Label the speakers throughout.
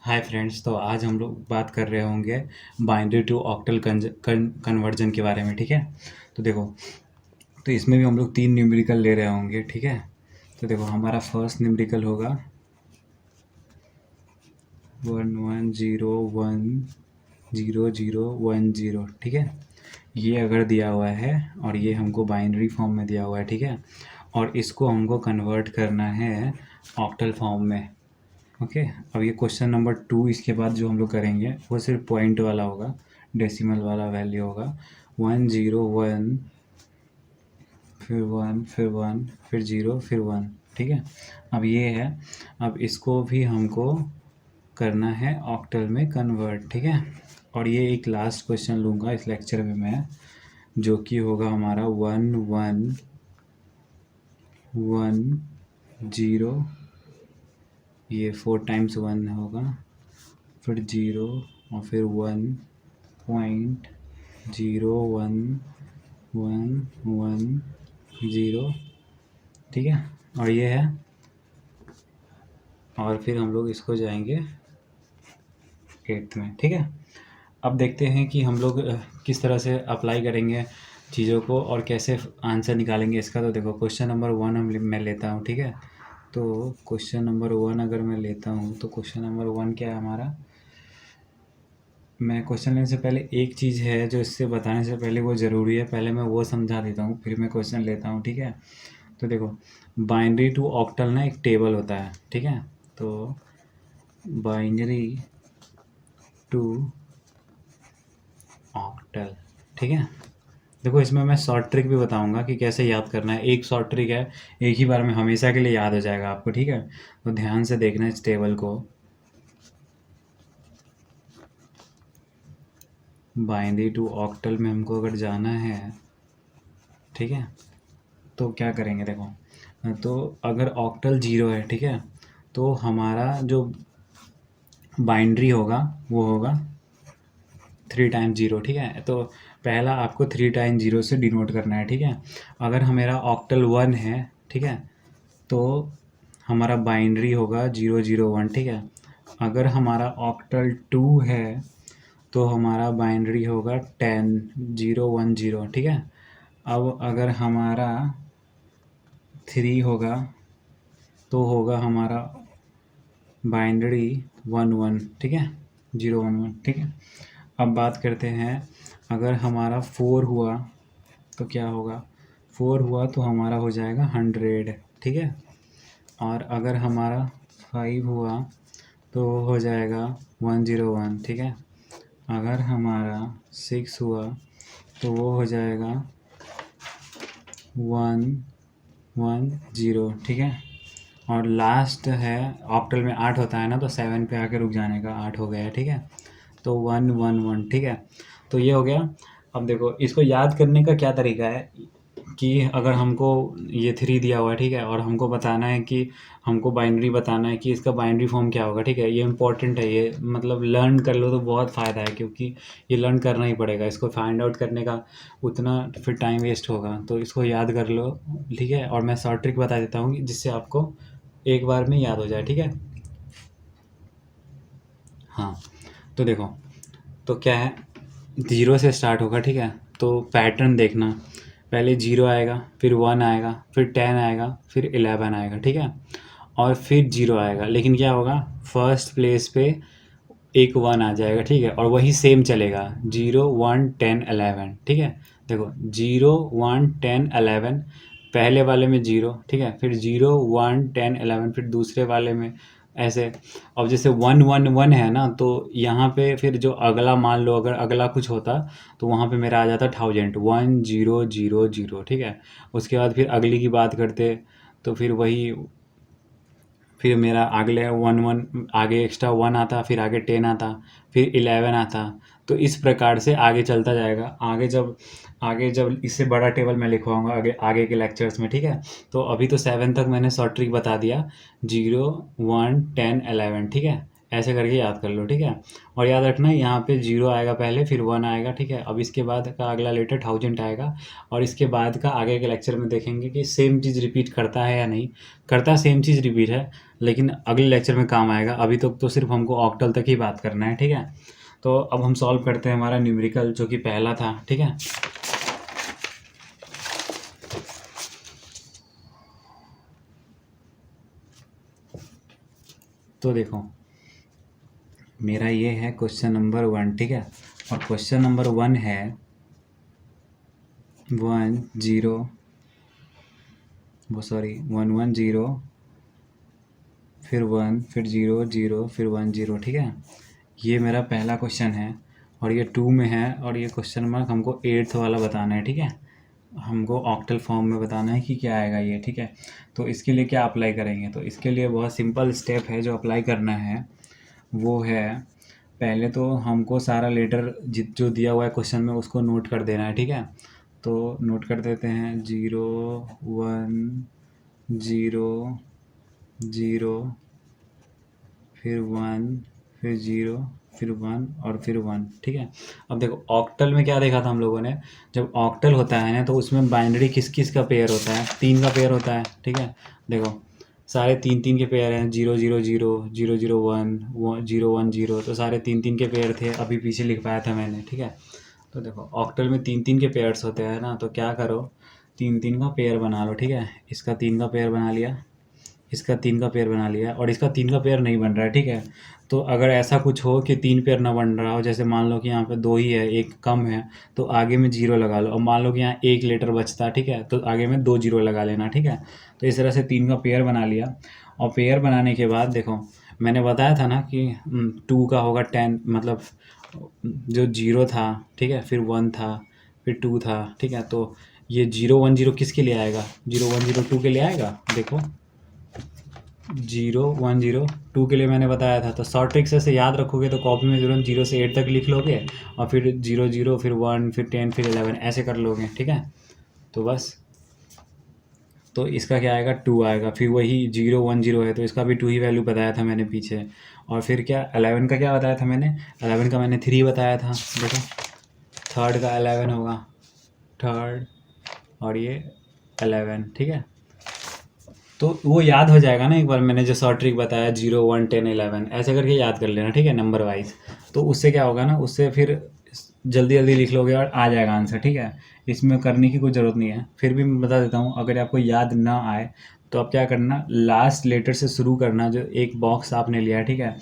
Speaker 1: Hi friends, तो आज हम लोग बात कर रहे होंगे बाइनरी टू ऑक्टल कन्वर्जन के बारे में। ठीक है, तो देखो, तो इसमें भी हम लोग 3 न्यूमेरिकल ले रहे होंगे। ठीक है, तो देखो हमारा फर्स्ट न्यूमेरिकल होगा 11010010। ठीक है, ये अगर दिया हुआ है और ये हमको बाइनरी फॉर्म में दिया हुआ है। ठीक है, और इसको हमको कन्वर्ट करना है ऑक्टल फॉर्म में। ओके, अब ये क्वेश्चन नंबर 2 इसके बाद जो हम लोग करेंगे वो सिर्फ पॉइंट वाला होगा, डेसिमल वाला वैल्यू होगा 101, फिर 1, फिर 1, फिर 0, फिर 1। ठीक है, अब ये है, अब इसको भी हमको करना है ऑक्टल में कन्वर्ट। ठीक है, और ये एक लास्ट क्वेश्चन लूँगा इस लेक्चर में मैं, जो कि होगा हमारा 1110। ये 4 टाइम्स 1 होगा, फिर 0 और फिर 1.011110। ठीक है, और ये है, और फिर हम लोग इसको जाएंगे 8th में। ठीक है, अब देखते हैं कि हम लोग किस तरह से अप्लाई करेंगे चीज़ों को और कैसे आंसर निकालेंगे इसका। तो देखो, क्वेश्चन नंबर 1 मैं लेता हूँ। ठीक है, तो क्वेश्चन नंबर 1 अगर मैं लेता हूँ तो क्वेश्चन नंबर 1 क्या है हमारा। मैं क्वेश्चन लेने से पहले एक चीज़ है जो इससे बताने से पहले वो ज़रूरी है, पहले मैं वो समझा देता हूँ फिर मैं क्वेश्चन लेता हूँ। ठीक है, तो देखो, बाइनरी टू ऑक्टल ना एक टेबल होता है। ठीक है, तो बाइनरी टू ऑक्टल। ठीक है, देखो, इसमें मैं शॉर्ट ट्रिक भी बताऊंगा कि कैसे याद करना है। एक शॉर्ट ट्रिक है, एक ही बार में हमेशा के लिए याद हो जाएगा आपको। ठीक है, तो ध्यान से देखना इस टेबल को। बाइनरी टू ऑक्टल में हमको अगर जाना है, ठीक है, तो क्या करेंगे। देखो, तो अगर ऑक्टल 0 है, ठीक है, तो हमारा जो बाइनरी होगा वो होगा 3 टाइम्स 0। ठीक है, तो पहला आपको 3 टाइम्स 0 से डिनोट करना है। ठीक है, अगर हमारा ऑक्टल 1 है, ठीक है, तो हमारा बाइनरी होगा 001। ठीक है, अगर हमारा ऑक्टल 2 है तो हमारा बाइनरी होगा 10010। ठीक है, अब अगर हमारा 3 होगा तो होगा हमारा बाइनरी 11। ठीक है, 011। ठीक है, अब बात करते हैं, अगर हमारा 4 हुआ तो क्या होगा। 4 हुआ तो हमारा हो जाएगा 100। ठीक है, और अगर हमारा 5 हुआ तो हो जाएगा 101। ठीक है, अगर हमारा 6 हुआ तो वो हो जाएगा 110। ठीक है, और लास्ट है, ऑक्टल में 8 होता है ना, तो 7 पे आके रुक जाने का, 8 हो गया है। ठीक है, तो 111। ठीक है, तो ये हो गया। अब देखो, इसको याद करने का क्या तरीका है कि अगर हमको ये 3 दिया हुआ है, ठीक है, और हमको बताना है कि हमको बाइनरी बताना है कि इसका बाइनरी फॉर्म क्या होगा। ठीक है, ये इंपॉर्टेंट है, ये मतलब लर्न कर लो तो बहुत फ़ायदा है, क्योंकि ये लर्न करना ही पड़ेगा। इसको फाइंड आउट करने का उतना फिर टाइम वेस्ट होगा, तो इसको याद कर लो। ठीक है, और मैं शॉर्ट ट्रिक बता देता हूँ जिससे आपको एक बार में याद हो जाए। ठीक है, हाँ, तो देखो, तो क्या है, 0 से स्टार्ट होगा। ठीक है, तो पैटर्न देखना, पहले 0 आएगा, फिर 1 आएगा, फिर 10 आएगा, फिर 11 आएगा। ठीक है, और फिर 0 आएगा, लेकिन क्या होगा, फर्स्ट प्लेस पे एक 1 आ जाएगा। ठीक है, और वही सेम चलेगा 0 1 10 11। ठीक है, देखो, 0 1 10 11, पहले वाले में 0। ठीक है, फिर 0 1 10 11, फिर दूसरे वाले में ऐसे। अब जैसे 111 है ना, तो यहाँ पे फिर जो अगला, मान लो अगर अगला कुछ होता तो वहाँ पे मेरा आ जाता 1000 ठीक है, उसके बाद फिर अगली की बात करते तो फिर वही, फिर मेरा अगले 1 आगे एक्स्ट्रा 1 आता, फिर आगे 10 आता, फिर 11 आता। तो इस प्रकार से आगे चलता जाएगा। आगे जब इससे बड़ा टेबल मैं लिखवाऊंगा आगे आगे के लेक्चर्स में। ठीक है, तो अभी तो 7 तक मैंने शॉर्ट ट्रिक बता दिया, 0 1 10 11। ठीक है, ऐसे करके याद कर लो, ठीक है। और याद रखना यहाँ पे 0 आएगा पहले, फिर 1 आएगा, ठीक है। अब इसके बाद का अगला लेटर 1000 आएगा, और इसके बाद का आगे के लेक्चर में देखेंगे कि सेम चीज़ रिपीट करता है या नहीं करता। सेम चीज़ रिपीट है, लेकिन अगले लेक्चर में काम आएगा। अभी तक तो सिर्फ हमको ऑक्टल तक ही बात करना है, ठीक है। तो अब हम सॉल्व करते हैं हमारा न्यूमेरिकल, जो कि पहला था, ठीक है। तो देखो, मेरा ये है क्वेश्चन नंबर 1, ठीक है। और क्वेश्चन नंबर 1 है 1 0 1 1 0 फिर 1 फिर 0 0 फिर 1 0, ठीक है। ये मेरा पहला क्वेश्चन है, और ये 2 में है, और ये क्वेश्चन मार्क हमको 8th वाला बताना है, ठीक है। हमको ऑक्टल फॉर्म में बताना है कि क्या आएगा ये, ठीक है। तो इसके लिए क्या अप्लाई करेंगे? तो इसके लिए बहुत सिंपल स्टेप है जो अप्लाई करना है, वो है पहले तो हमको सारा लेटर जो दिया हुआ है क्वेश्चन में उसको नोट कर देना है, ठीक है। तो नोट कर देते हैं 0 1 0 0 फिर 1 फिर 0 फिर 1 और फिर 1, ठीक है। अब देखो ऑक्टल में क्या देखा था हम लोगों ने, जब ऑक्टल होता है ना तो उसमें बाइनरी किस किस का पेयर होता है? 3 का पेयर होता है, ठीक है। देखो सारे 3 के पेयर हैं, 0 0 0 0 0 1 0 1 0, तो सारे 3 के पेयर थे, अभी पीछे लिख पाया था मैंने, ठीक है। तो देखो ऑक्टल में 3 के पेयर्स होते हैं ना, तो क्या करो 3 का पेयर बना लो, ठीक है। इसका 3 का पेयर बना लिया, इसका 3 का पेयर बना लिया, और इसका 3 का पेयर नहीं बन रहा है, ठीक है। तो अगर ऐसा कुछ हो कि 3 पेयर ना बन रहा हो, जैसे मान लो कि यहाँ पे 2 ही है, एक कम है, तो आगे में 0 लगा लो। और मान लो कि यहाँ एक लेटर बचता है, ठीक है, तो आगे में 2 0 लगा लेना, ठीक है। तो इस तरह से 3 का पेयर बना लिया। और पेयर बनाने के बाद देखो मैंने बताया था ना कि 2 का होगा 10, मतलब जो 0 था, ठीक है, फिर 1 था, फिर 2 था, ठीक है। तो ये 0 1 0 किसके लिए आएगा? 0 1 0 2 के लिए आएगा। देखो 0 1 0 2 के लिए मैंने बताया था। तो शॉर्ट ट्रिक से याद रखोगे तो कॉपी में तुरंत 0 से 8 तक लिख लोगे, और फिर 0 0 फिर 1 फिर 10 फिर 11 ऐसे कर लोगे, ठीक है। तो बस, तो इसका क्या आएगा? 2 आएगा। फिर वही 0 1 0 है, तो इसका भी 2 ही वैल्यू बताया था मैंने पीछे। और फिर क्या 11 का क्या बताया था मैंने? 11 का मैंने 3 बताया था। देखो थर्ड का 11 होगा, थर्ड, और ये 11, ठीक है। तो वो याद हो जाएगा ना, एक बार मैंने जो शॉर्ट ट्रिक बताया 0 1 10 11 ऐसे करके याद कर लेना, ठीक है, नंबर वाइज। तो उससे क्या होगा ना, उससे फिर जल्दी जल्दी लिख लोगे और आ जाएगा आंसर, ठीक है। इसमें करने की कोई ज़रूरत नहीं है। फिर भी मैं बता देता हूँ, अगर आपको याद ना आए तो आप क्या करना, लास्ट लेटर से शुरू करना। जो एक बॉक्स आपने लिया है, ठीक है,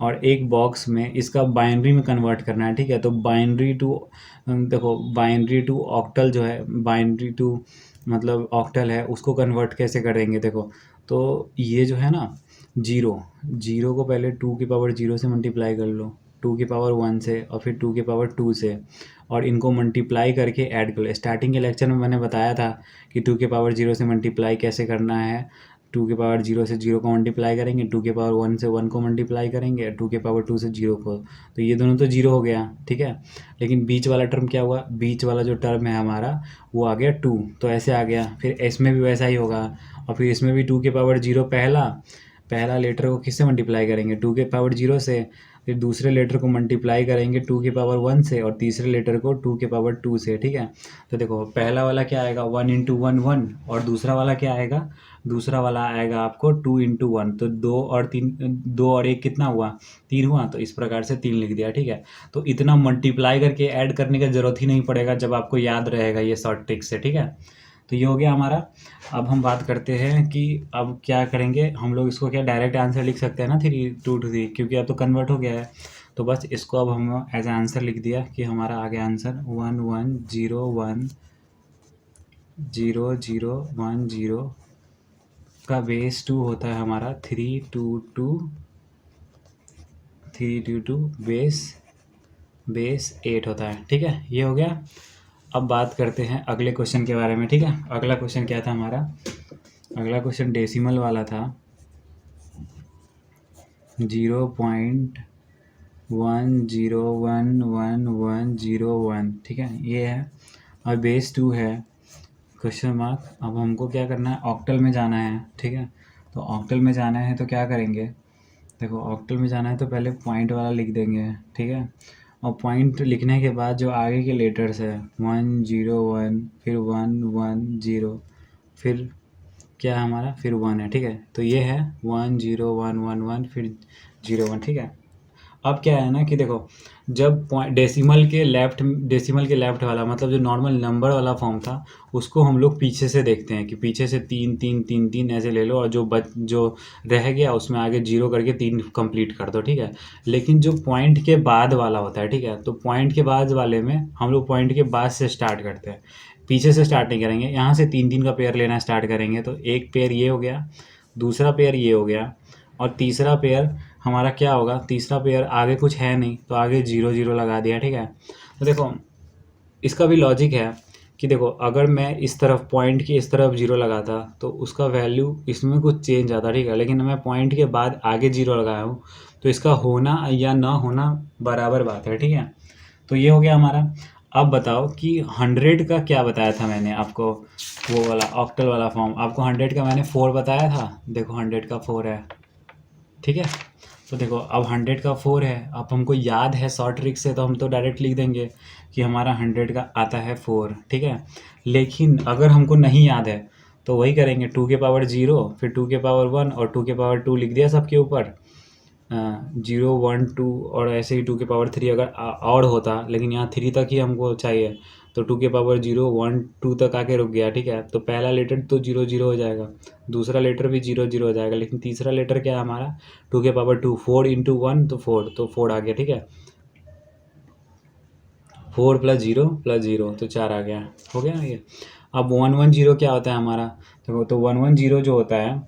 Speaker 1: और एक बॉक्स में इसका बाइनरी में कन्वर्ट करना है, ठीक है। तो बाइनरी टू, देखो बाइनरी टू ऑक्टल जो है, बाइनरी टू मतलब ऑक्टल है, उसको कन्वर्ट कैसे करेंगे? देखो तो ये जो है ना, 0 0 को पहले 2 की पावर 0 से मल्टीप्लाई कर लो, 2 की पावर 1 से, और फिर 2 की पावर 2 से, और इनको मल्टीप्लाई करके ऐड कर लो। स्टार्टिंग के लेक्चर में मैंने बताया था कि 2 की पावर 0 से मल्टीप्लाई कैसे करना है। 2 की पावर 0 से 0 को मल्टीप्लाई करेंगे, 2 की पावर 1 से 1 को मल्टीप्लाई करेंगे, 2 की पावर 2 से 0 को, तो ये दोनों तो 0 हो गया, ठीक है। लेकिन बीच वाला टर्म क्या हुआ? बीच वाला जो टर्म है हमारा वो आ गया 2, तो ऐसे आ गया। फिर इसमें भी वैसा ही होगा, और फिर इसमें भी 2 की पावर 0 पहला लेटर को किससे मल्टीप्लाई करेंगे? 2 के पावर 0 से। फिर दूसरे लेटर को मल्टीप्लाई करेंगे 2 की पावर 1 से, और तीसरे लेटर को 2 के पावर 2 से, ठीक है। तो देखो पहला वाला क्या आएगा? 1 इंटू 1 1, और दूसरा वाला क्या आएगा? दूसरा वाला आएगा आपको 2 इंटू 1, तो 2 और 3, 2 और 1 कितना हुआ? 3 हुआ, तो इस प्रकार से 3 लिख दिया, ठीक है। तो इतना मल्टीप्लाई करके ऐड करने का ज़रूरत ही नहीं पड़ेगा, जब आपको याद रहेगा ये शॉर्ट ट्रिक से, ठीक है। तो ये हो गया हमारा। अब हम बात करते हैं कि अब क्या करेंगे हम लोग। इसको क्या डायरेक्ट आंसर लिख सकते हैं ना 3 2 to 3, क्योंकि अब तो कन्वर्ट हो गया है। तो बस इसको अब हम एज आंसर लिख दिया कि हमारा आ गया आंसर 1 1 0 1 0 0 1 0 का बेस 2 होता है हमारा 3 2 2 3 2 2 बेस 8 होता है, ठीक है। ये हो गया। अब बात करते हैं अगले क्वेश्चन के बारे में, ठीक है। अगला क्वेश्चन क्या था हमारा? अगला क्वेश्चन डेसिमल वाला था, 0.10111101, ठीक है, ये है। और बेस 2 है, क्वेश्चन मार्क। अब हमको क्या करना है? ऑक्टल में जाना है, ठीक है। तो ऑक्टल में जाना है तो क्या करेंगे? देखो ऑक्टल में जाना है तो पहले पॉइंट वाला लिख देंगे, ठीक है। और पॉइंट लिखने के बाद जो आगे के लेटर्स है 101, फिर 110, फिर क्या है हमारा, फिर 1 है, ठीक है। तो ये है 10111 फिर 01, ठीक है। अब क्या है ना कि देखो, जब पॉइंट डेसिमल के लेफ्ट वाला मतलब जो नॉर्मल नंबर वाला फॉर्म था, उसको हम लोग पीछे से देखते हैं कि पीछे से 3 3 3 3 ऐसे ले लो, और जो रह गया उसमें आगे 0 करके 3 कंप्लीट कर दो, ठीक है। लेकिन जो पॉइंट के बाद वाला होता है, ठीक है, तो पॉइंट के बाद वाले में हम लोग पॉइंट के बाद से स्टार्ट करते हैं, पीछे से स्टार्ट नहीं करेंगे। यहाँ से 3 3 का पेयर लेना स्टार्ट करेंगे, तो एक पेयर ये हो गया, दूसरा पेयर ये हो गया, और तीसरा पेयर हमारा क्या होगा, तीसरा पेयर आगे कुछ है नहीं तो आगे 0 0 लगा दिया, ठीक है। तो देखो इसका भी लॉजिक है कि देखो अगर मैं इस तरफ पॉइंट की इस तरफ 0 लगाता तो उसका वैल्यू इसमें कुछ चेंज आता, ठीक है। लेकिन मैं पॉइंट के बाद आगे 0 लगाया हूँ तो इसका होना या ना होना बराबर बात है, ठीक है। तो ये हो गया हमारा। अब बताओ कि 100 का क्या बताया था मैंने आपको, वो वाला ऑक्टल वाला फॉर्म। आपको 100 का मैंने 4 बताया था, देखो 100 का 4 है, ठीक है। तो देखो अब 100 का 4 है, अब हमको याद है शॉर्ट ट्रिक से, तो हम तो डायरेक्ट लिख देंगे कि हमारा 100 का आता है 4, ठीक है। लेकिन अगर हमको नहीं याद है तो वही करेंगे, 2 के पावर 0, फिर 2 के पावर 1 और 2 के पावर 2 लिख दिया सबके ऊपर, 0 1 2, और ऐसे ही 2 के पावर 3 अगर और होता, लेकिन यहाँ 3 तक ही हमको चाहिए, तो 2 के पावर 0 1 2 तक आके रुक गया, ठीक है। तो पहला लेटर तो 0 0 हो जाएगा, दूसरा लेटर भी 0 0 हो जाएगा, लेकिन तीसरा लेटर क्या है हमारा, 2 के पावर 2, 4 इंटू 1 तो 4, तो 4 आ गया, ठीक है। 4 प्लस 0 प्लस 0 तो 4 आ गया, हो गया ये। अब 110 क्या होता है हमारा, देखो तो 110 जो होता है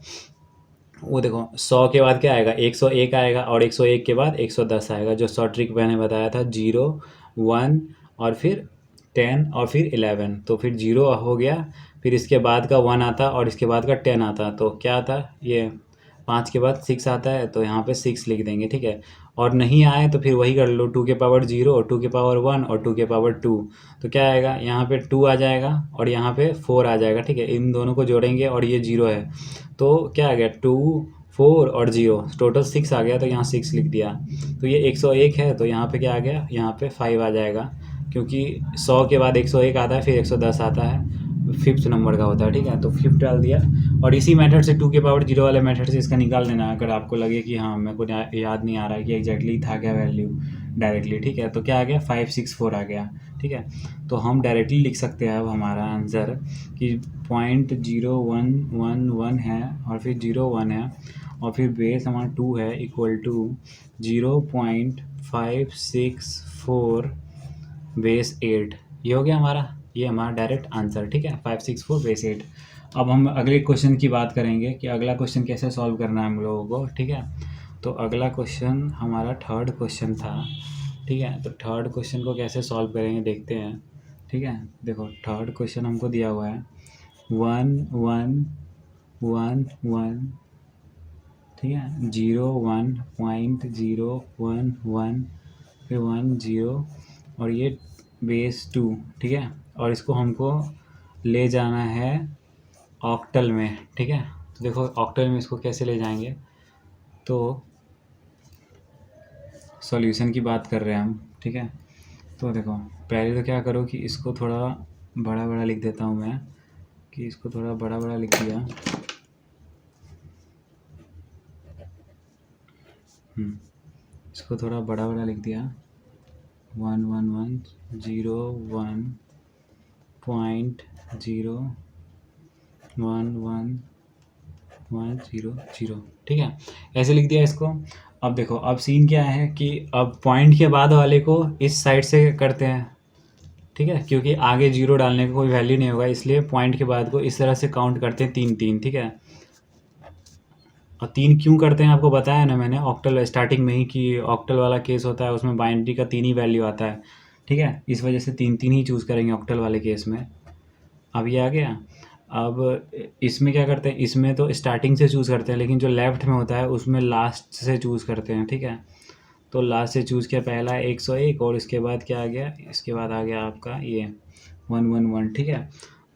Speaker 1: वो देखो 100 के बाद क्या आएगा, 101 आएगा, और 101 के बाद 110 आएगा, जो शॉर्ट ट्रिक मैंने बताया था, 0 1 और फिर 10 और फिर 11, तो फिर 0 हो गया, फिर इसके बाद का 1 आता और इसके बाद का 10 आता, तो क्या आता, ये 5 के बाद 6 आता है, तो यहाँ पे 6 लिख देंगे, ठीक है। और नहीं आए तो फिर वही कर लो, 2 के पावर 0, 2 के पावर 1 और 2 के पावर 2, तो क्या आएगा, यहाँ पे 2 आ जाएगा और यहाँ पे 4 आ जाएगा, ठीक है। इन दोनों को जोड़ेंगे और ये 0 है, तो क्या आ गया, 2 4 और 0 टोटल 6 आ गया, तो यहाँ 6 लिख दिया। तो ये 101 है, तो यहाँ पे क्या आ गया, यहाँ पे 5 आ जाएगा, क्योंकि 100 के बाद 101 आता है, फिर 110 आता है, फिफ्थ नंबर का होता है, ठीक है। तो फिफ्थ डाल दिया, और इसी मेथड से 2 के पावर 0 वाले मेथड से इसका निकाल देना, अगर आपको लगे कि हाँ मेरे को याद नहीं आ रहा है कि एग्जैक्टली था क्या वैल्यू डायरेक्टली, ठीक है। तो क्या आ गया, 564 आ गया, ठीक है। तो हम डायरेक्टली लिख सकते हैं अब हमारा आंसर कि 0.0111 है, और फिर 01 है, और फिर बेस हमारा 2 है, इक्वल टू 0.564 बेस 8, ये हो गया हमारा, ये हमारा डायरेक्ट आंसर, ठीक है, 564 बेस 8। अब हम अगले क्वेश्चन की बात करेंगे कि अगला क्वेश्चन कैसे सॉल्व करना है हम लोगों को, ठीक है। तो अगला क्वेश्चन हमारा थर्ड क्वेश्चन था, ठीक है। तो थर्ड क्वेश्चन को कैसे सॉल्व करेंगे देखते हैं, ठीक है। देखो थर्ड क्वेश्चन हमको दिया हुआ है 1 1 1 1, ठीक है, 0.011 फिर 1 0 और ये बेस 2, ठीक है। और इसको हमको ले जाना है ऑक्टल में, ठीक है। तो देखो ऑक्टल में इसको कैसे ले जाएंगे, तो सॉल्यूशन की बात कर रहे हैं हम, ठीक है। तो देखो पहले तो क्या करो कि इसको थोड़ा बड़ा बड़ा लिख देता हूँ मैं, कि इसको थोड़ा बड़ा बड़ा लिख दिया, इसको थोड़ा बड़ा बड़ा लिख दिया, 1 1 1 0 1 0 1 1 1 0 0, ठीक है, ऐसे लिख दिया इसको। अब देखो अब सीन क्या है कि अब पॉइंट के बाद वाले को इस साइड से करते हैं, ठीक है, क्योंकि आगे 0 डालने का कोई वैल्यू नहीं होगा, इसलिए पॉइंट के बाद को इस तरह से काउंट करते हैं 3 3, ठीक है। और 3 क्यों करते हैं आपको बताया ना मैंने ऑक्टल स्टार्टिंग में ही, कि ऑक्टल वाला केस होता है उसमें बाइनरी का 3 ही वैल्यू आता है, ठीक है। इस वजह से 3 3 ही चूज़ करेंगे ऑक्टल वाले केस में। अब ये आ गया। अब इसमें क्या करते हैं, इसमें तो स्टार्टिंग से चूज़ करते हैं, लेकिन जो लेफ्ट में होता है उसमें लास्ट से चूज़ करते हैं, ठीक है। तो लास्ट से चूज़ किया, पहला 101 और इसके बाद क्या आ गया, इसके बाद आ गया आपका ये 1 1 1, ठीक है।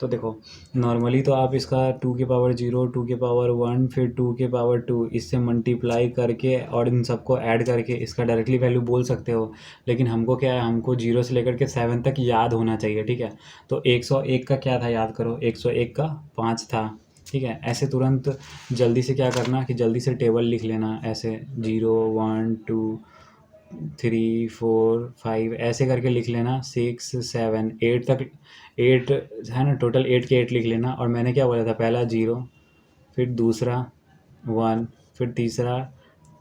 Speaker 1: तो देखो नॉर्मली तो आप इसका 2 के पावर 0, 2 के पावर 1, फिर 2 के पावर 2 इससे मल्टीप्लाई करके और इन सबको ऐड करके इसका डायरेक्टली वैल्यू बोल सकते हो। लेकिन हमको क्या है, हमको 0 से लेकर के 7 तक याद होना चाहिए, ठीक है। तो 101 का क्या था याद करो, 101 का 5 था, ठीक है। ऐसे तुरंत जल्दी से क्या करना कि जल्दी से टेबल लिख लेना, ऐसे 0 1 2 3 4 5 ऐसे करके लिख लेना, 6 7 8 तक, 8 है ना, टोटल 8 के 8 लिख लेना। और मैंने क्या बोला था, पहला 0, फिर दूसरा 1, फिर तीसरा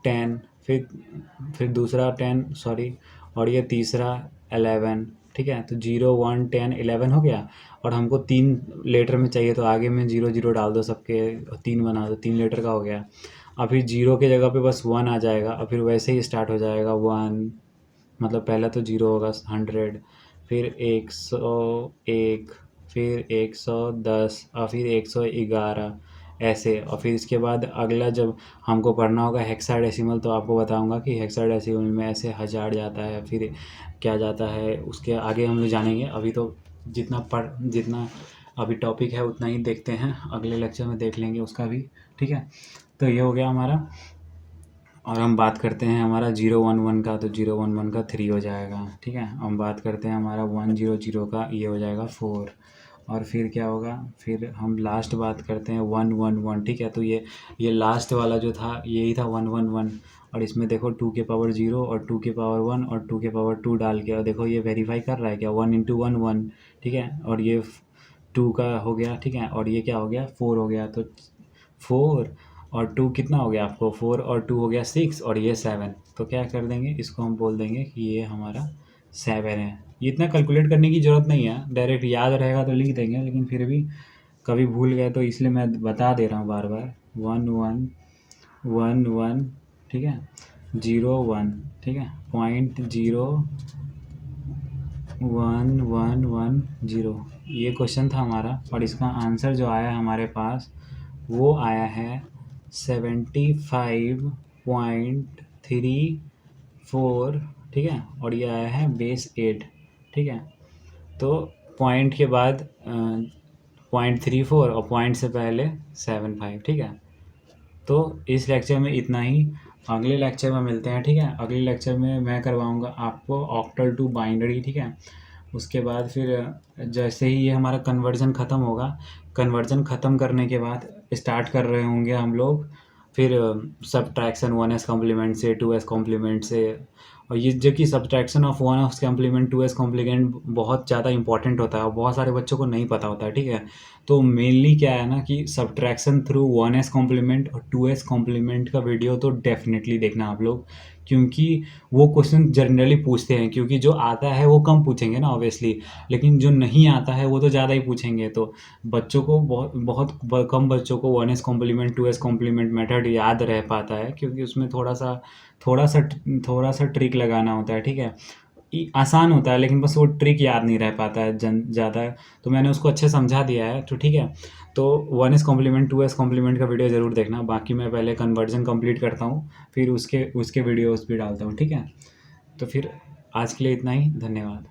Speaker 1: 10, फिर दूसरा 10 सॉरी, और ये तीसरा 11, ठीक है। तो 0 1 10 11 हो गया। और हमको 3 लेटर में चाहिए, तो आगे में 0 0 डाल दो सबके, 3 बना दो, 3 लेटर का हो गया। अब फिर 0 के जगह पे बस 1 आ जाएगा, और फिर वैसे ही स्टार्ट हो जाएगा 1, मतलब पहला तो 0 होगा, 100, फिर 101, फिर 110, और फिर 111 ऐसे। और फिर इसके बाद अगला जब हमको पढ़ना होगा हेक्साडेसिमल, तो आपको बताऊंगा कि हेक्साडेसिमल में ऐसे 1000 जाता है, फिर क्या जाता है, उसके आगे हम लोग जानेंगे। अभी तो जितना अभी टॉपिक है उतना ही देखते हैं, अगले लेक्चर में देख लेंगे उसका भी, ठीक है। तो ये हो गया हमारा। और हम बात करते हैं हमारा 011 का, तो 011 का 3 हो जाएगा, ठीक है। हम बात करते हैं हमारा 100 का, ये हो जाएगा 4। और फिर क्या होगा, फिर हम लास्ट बात करते हैं 111, ठीक है। तो ये लास्ट वाला जो था यही था 111। और इसमें देखो 2 के पावर 0 और 2 के पावर 1 और 2 के पावर 2 डाल के, और देखो ये वेरीफाई कर रहा है क्या, 1 × 1 1, ठीक है। और ये 2 का हो गया, ठीक है। और ये क्या हो गया, 4 हो गया। तो 4 और 2 कितना हो गया आपको, 4 और 2 हो गया 6, और ये 7। तो क्या कर देंगे, इसको हम बोल देंगे कि ये हमारा 7 है। ये इतना कैलकुलेट करने की ज़रूरत नहीं है, डायरेक्ट याद रहेगा तो लिख देंगे, लेकिन फिर भी कभी भूल गए तो इसलिए मैं बता दे रहा हूँ बार बार। 1 1 1 1, ठीक है, 0 1, ठीक है, 0.01110। ये क्वेश्चन था हमारा, और इसका आंसर जो आया हमारे पास वो आया है 75.34, ठीक है। और ये आया है बेस 8, ठीक है। तो पॉइंट के बाद 0.34 और पॉइंट से पहले 75, ठीक है। तो इस लेक्चर में इतना ही, अगले लेक्चर में मिलते हैं, ठीक है। अगले लेक्चर में मैं करवाऊँगा आपको ऑक्टल टू बाइनरी, ठीक है। उसके बाद फिर जैसे ही ये हमारा कन्वर्जन ख़त्म होगा, कन्वर्जन ख़त्म करने के बाद स्टार्ट कर रहे होंगे हम लोग फिर सब्ट्रैक्शन 1s कॉम्प्लीमेंट से 2s कॉम्प्लीमेंट से। और ये जो कि subtraction of 1s complement 2s complement बहुत ज़्यादा इंपॉर्टेंट होता है और बहुत सारे बच्चों को नहीं पता होता है, ठीक है। तो मेनली क्या है ना कि सब्ट्रैक्शन थ्रू 1s कॉम्प्लीमेंट और 2s कॉम्प्लीमेंट का वीडियो तो डेफिनेटली देखना आप लोग, क्योंकि वो क्वेश्चन जनरली पूछते हैं, क्योंकि जो आता है वो कम पूछेंगे ना ऑब्वियसली, लेकिन जो नहीं आता है वो तो ज़्यादा ही पूछेंगे। तो बच्चों को कम बच्चों को 1s complement 2s complement method याद रह पाता है, क्योंकि उसमें थोड़ा सा ट्रिक लगाना होता है, ठीक है। आसान होता है, लेकिन बस वो ट्रिक याद नहीं रह पाता है ज़्यादा। तो मैंने उसको अच्छे समझा दिया है, तो ठीक है। तो 1s कॉम्प्लीमेंट 2s कॉम्प्लीमेंट का वीडियो ज़रूर देखना। बाकी मैं पहले कन्वर्जन कंप्लीट करता हूँ, फिर उसके वीडियोस भी डालता हूँ, ठीक है। तो फिर आज के लिए इतना ही, धन्यवाद।